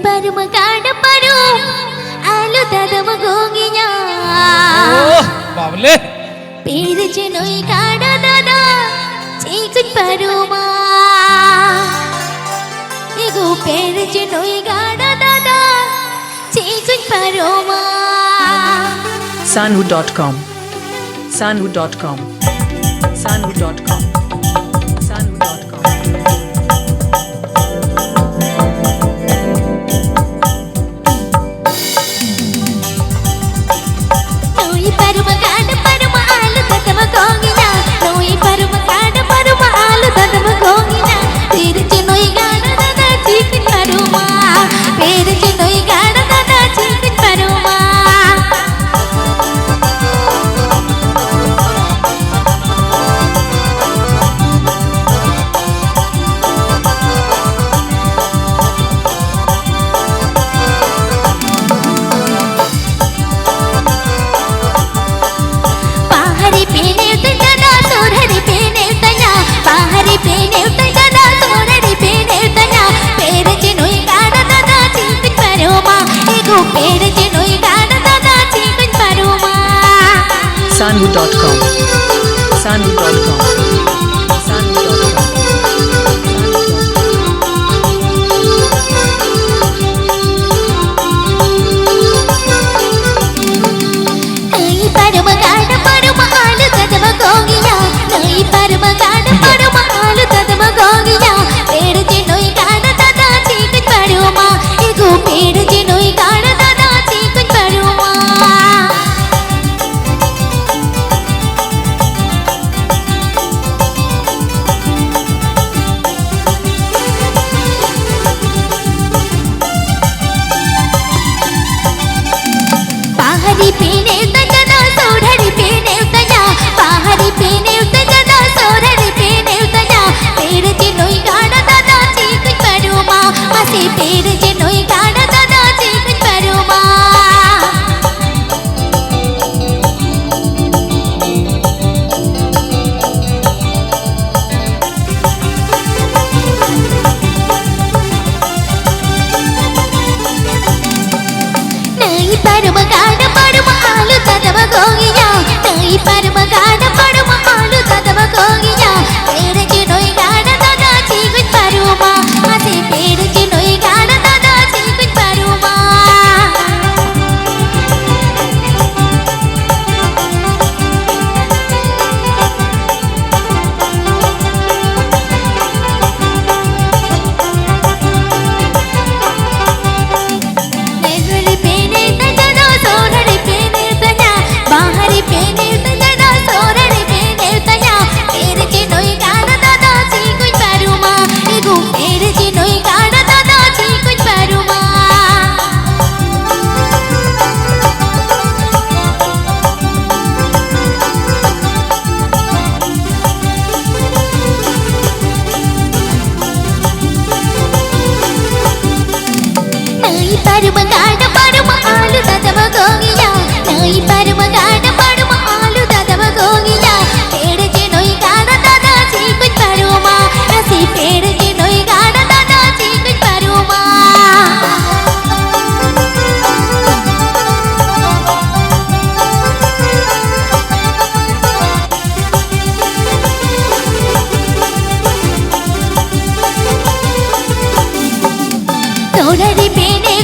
paru magana paru alu dada magonginya bable pere chenoi kada dada chikut paruma ego pere chenoi kada dada chikut paruma sanhu.com sanhu.com sanhu.com sanhu.com noi paruma kada paruma alu dada magonginya noi paruma kada paruma alu dada magonginya pere chenoi kada dada chikut paruma pere chenoi kada dada chikut paruma sanhu.com sanhu.com sanhu.com nei paruma kada paruma alu dada magonginya nei paruma kada paruma alu dada magonginya pere chenoi kada dada chikut paruma ego pere chenoi kada dada chikut paruma pahari pine utajana soudhari pine utaja pahari pine utajana soudhari pine utaja pere chenoi kada dada chikut paruma ase pere chenoi kada dada chikut paruma nei paruma kada paruma alu dada magonginya nei paruma kada paruma alu dada magonginya pere chenoi kada dada chikut paruma ase pere chenoi kada dada chikut paruma Nehari pene utajana soudhari pene utaja bahari pene utajana soudhari pene utaja pere chenoi kada dada chikut paruma ego pere chenoi kada dada chikut paruma nei paruma kada paruma alu dada magonginya nei paruma kada paruma alu dada magonginya pere chenoi kada dada chikut paruma ase pere chenoi kada dada chikut paruma soudhari pene